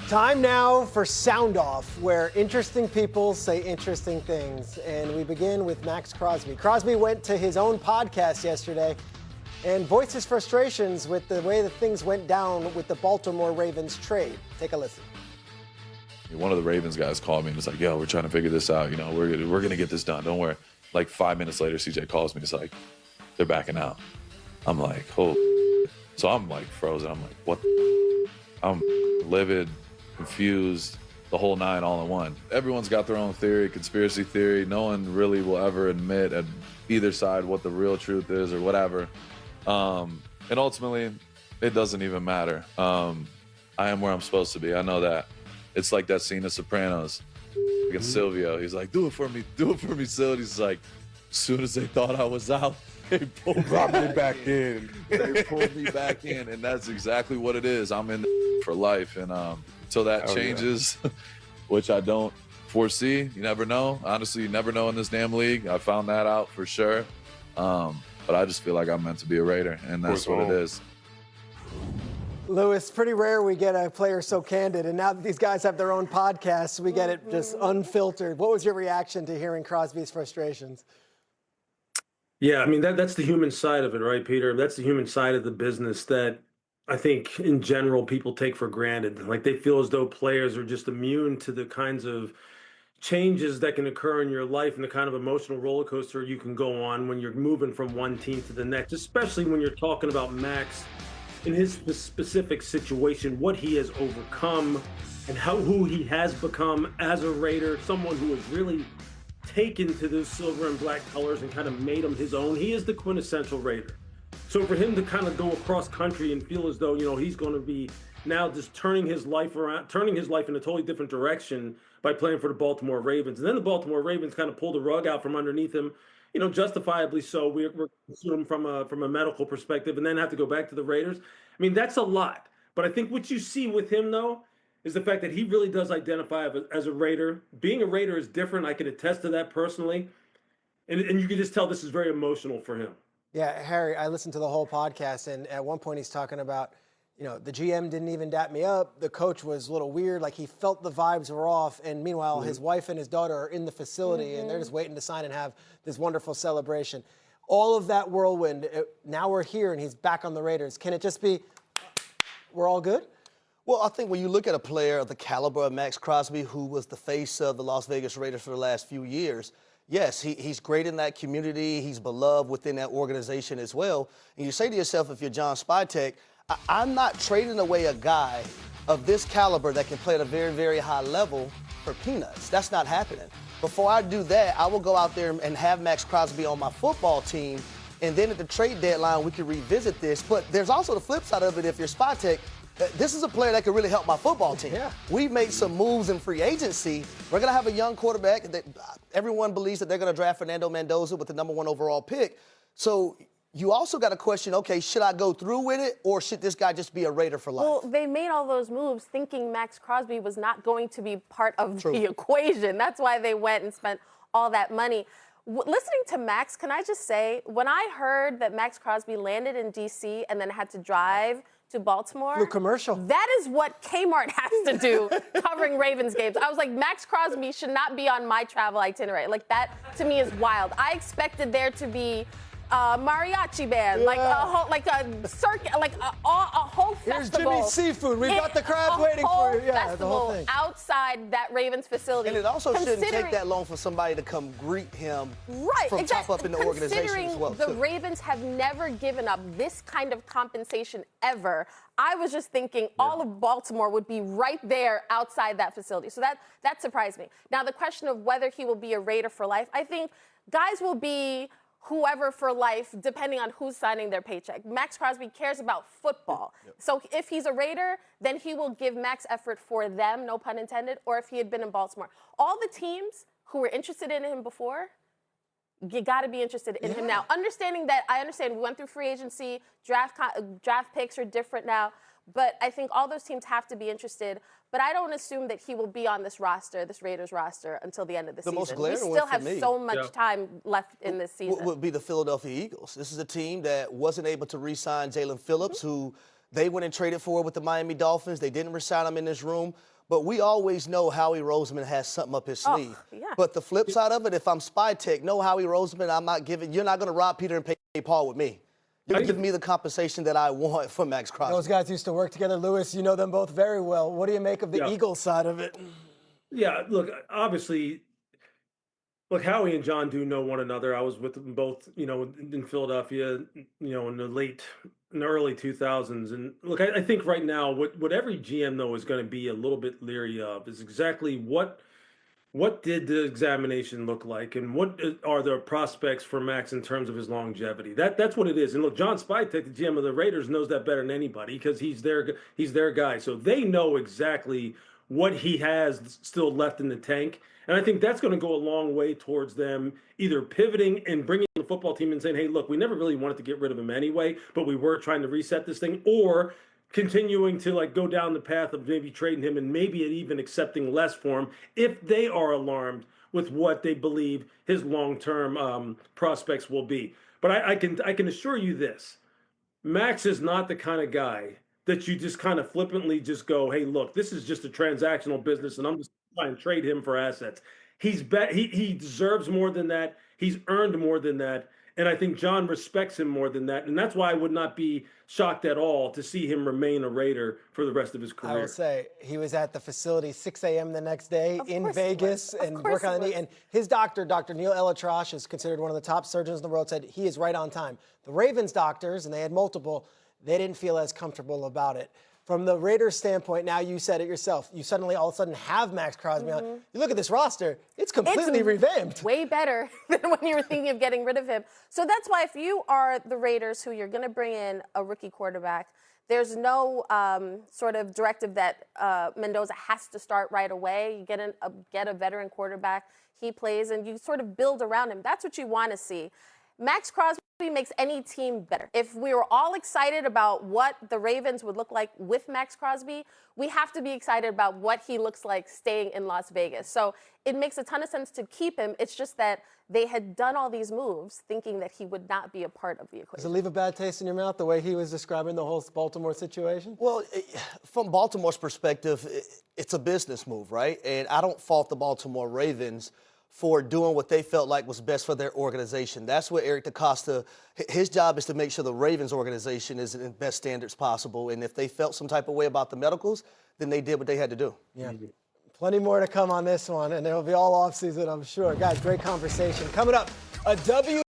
Time now for Sound Off, where interesting people say interesting things. And we begin with Maxx Crosby. Crosby went to his own podcast yesterday and voiced his frustrations with the way that things went down with the Baltimore Ravens trade. Take a listen. One of the Ravens guys called me and was like, yo, we're trying to figure this out. You know, we're gonna get this done. Don't worry. Like 5 minutes later, CJ calls me. He's like, they're backing out. I'm like, oh. So I'm like frozen. I'm like, what? I'm livid, confused, the whole nine all in one. Everyone's got their own theory, conspiracy theory. No one really will ever admit at either side what the real truth is or whatever. And ultimately, it doesn't even matter. I am where I'm supposed to be. I know that. It's like that scene of Sopranos. Against Silvio. He's like, do it for me, Sil. He's like, as soon as they thought I was out, they pulled me back in. They pulled me back in, and that's exactly what it is. I'm in for life, and until that changes, which I don't foresee, you never know. Honestly, you never know in this damn league. I found that out for sure. But I just feel like I'm meant to be a Raider, and that's what it is. Louis, pretty rare we get a player so candid, and now that these guys have their own podcasts, we get it just unfiltered. What was your reaction to hearing Crosby's frustrations? Yeah, I mean, that's the human side of it, right, Peter? That's the human side of the business that I think in general people take for granted. Like they feel as though players are just immune to the kinds of changes that can occur in your life and the kind of emotional roller coaster you can go on when you're moving from one team to the next, especially when you're talking about Maxx in his specific situation, what he has overcome and who he has become as a Raider, someone who has really taken to those silver and black colors and kind of made them his own. He is the quintessential Raider. So for him to kind of go across country and feel as though, you know, he's going to be now just turning his life around, turning his life in a totally different direction by playing for the Baltimore Ravens. And then the Baltimore Ravens kind of pulled the rug out from underneath him, you know, justifiably so. We're suing him from a medical perspective and then have to go back to the Raiders. I mean, that's a lot. But I think what you see with him, though, is the fact that he really does identify as a Raider. Being a Raider is different. I can attest to that personally. And you can just tell this is very emotional for him. Yeah, Harry, I listened to the whole podcast, and at one point he's talking about, you know, the GM didn't even dap me up. The coach was a little weird. Like, he felt the vibes were off. And meanwhile, his wife and his daughter are in the facility, and they're just waiting to sign and have this wonderful celebration. All of that whirlwind, now we're here, and he's back on the Raiders. Can it just be, we're all good? Well, I think when you look at a player of the caliber of Maxx Crosby, who was the face of the Las Vegas Raiders for the last few years, yes, he's great in that community. He's beloved within that organization as well. And you say to yourself, if you're John Spytek, I'm not trading away a guy of this caliber that can play at a very, very high level for peanuts. That's not happening. Before I do that, I will go out there and have Maxx Crosby on my football team, and then at the trade deadline, we can revisit this. But there's also the flip side of it. If you're Spytek, this is a player that could really help my football team. Yeah. We've made some moves in free agency. We're going to have a young quarterback that everyone believes that they're going to draft Fernando Mendoza with the #1 overall pick. So you also got to question, okay, should I go through with it, or should this guy just be a Raider for life? Well, they made all those moves thinking Maxx Crosby was not going to be part of the equation. That's why they went and spent all that money. Listening to Maxx, can I just say, when I heard that Maxx Crosby landed in D.C. and then had to drive to Baltimore. Flew commercial. That is what Kmart has to do covering Ravens games. I was like, Maxx Crosby should not be on my travel itinerary. Like, that to me is wild. I expected there to be a mariachi band, like a whole, like a circuit, like a whole festival. Here's Jimmy's Seafood. We've got the crowd waiting for you. Yeah, the whole thing. Outside that Ravens facility. And it also shouldn't take that long for somebody to come greet him from top up in the organization as well. The Ravens have never given up this kind of compensation ever. I was just thinking all of Baltimore would be right there outside that facility. So that surprised me. Now, the question of whether he will be a Raider for life, I think guys will be whoever for life, depending on who's signing their paycheck. Maxx Crosby cares about football. So if he's a Raider, then he will give max effort for them, no pun intended, or if he had been in Baltimore. All the teams who were interested in him before, you got to be interested in him now. Understanding that, I understand we went through free agency, draft picks are different now, but I think all those teams have to be interested. But I don't assume that he will be on this roster, this Raiders roster, until the end of the season. Most glaring we still have so much time left in this season. Would be the Philadelphia Eagles. This is a team that wasn't able to re-sign Jalen Phillips, who they went and traded for with the Miami Dolphins. They didn't re-sign him in this room. but we always know Howie Roseman has something up his sleeve. Yeah. But the flip side of it, if I'm Spy Tech, no Howie Roseman, you're not going to rob Peter and pay Paul with me. You're giving me the compensation that I want from Maxx Crosby. Those guys used to work together. Lewis, you know them both very well. What do you make of the Eagles side of it? Yeah, look, obviously, look, Howie and John do know one another. I was with them both, in Philadelphia, in the early 2000s. And look, I think right now, what every GM though is going to be a little bit leery of is exactly what did the examination look like, and what are the prospects for Max in terms of his longevity? That's what it is. And look, John Spytek, the GM of the Raiders, knows that better than anybody because he's their guy. So they know exactly what he has still left in the tank. And I think that's going to go a long way towards them either pivoting and bringing the football team and saying, hey, look, we never really wanted to get rid of him anyway, but we were trying to reset this thing, or continuing to go down the path of maybe trading him and maybe even accepting less for him if they are alarmed with what they believe his long-term prospects will be. But I can assure you this, Max is not the kind of guy that you just kind of flippantly just go, hey, look, this is just a transactional business and I'm just trying to trade him for assets. He deserves more than that. He's earned more than that. And I think John respects him more than that. And that's why I would not be shocked at all to see him remain a Raider for the rest of his career. I will say, he was at the facility 6 a.m. the next day in Vegas and working on the knee. And his doctor, Dr. Neil Elatrash, is considered one of the top surgeons in the world, said he is right on time. The Ravens doctors, and they had multiple, they didn't feel as comfortable about it. From the Raiders' standpoint, now you said it yourself. You suddenly, all of a sudden, have Maxx Crosby on. You look at this roster; it's completely revamped. Way better than when you were thinking of getting rid of him. So that's why, if you are the Raiders, who you're going to bring in a rookie quarterback, there's no sort of directive that Mendoza has to start right away. You get a veteran quarterback, he plays, and you sort of build around him. That's what you want to see. Maxx Crosby makes any team better. If we were all excited about what the Ravens would look like with Maxx Crosby, we have to be excited about what he looks like staying in Las Vegas. So it makes a ton of sense to keep him. It's just that they had done all these moves thinking that he would not be a part of the equation. Does it leave a bad taste in your mouth, the way he was describing the whole Baltimore situation? Well, from Baltimore's perspective, it's a business move, right? And I don't fault the Baltimore Ravens for doing what they felt like was best for their organization. That's what Eric DaCosta, his job is to make sure the Ravens organization is in the best standards possible. And if they felt some type of way about the medicals, then they did what they had to do. Yeah. Plenty more to come on this one, and it'll be all offseason, I'm sure. Guys, great conversation. Coming up, a